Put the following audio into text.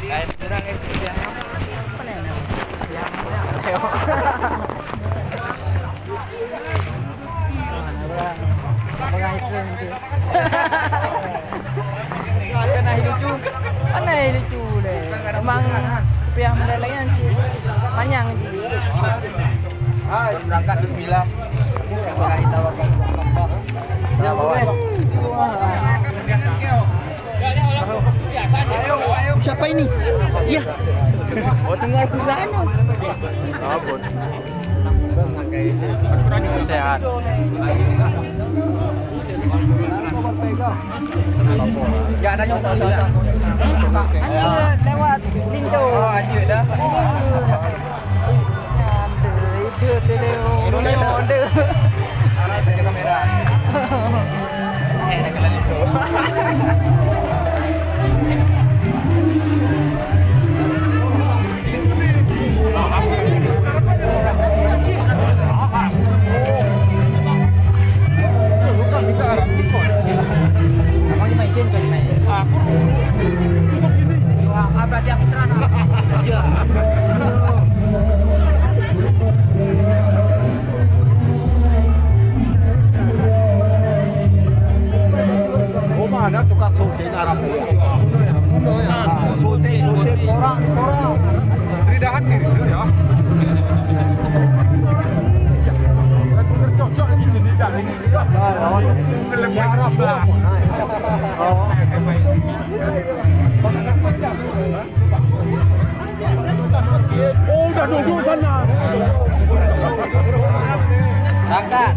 Kayak kurang ya. Apa nih? Yang Apakah itu nanti? Kena lucu, aneh lucu deh. Emang pihak mendelengnya sih, panjang sih. Berangkat Bismillah. Semoga kita bakal kompak. Ya boleh. Siapa ini? Iya. Oh dengar ke sana. Abon. Sehat. Ya ada nyoba lah. Lewat pintu. Oh, aja dah. Itu Arah ke kamera. Ada kalian itu. Oh mana tukang syuting Arab ya? Syuting orang Ridahan diri ya. Cocok gitu di dalam ini. Ya Arab. Oh udah duduk sana. Kakak.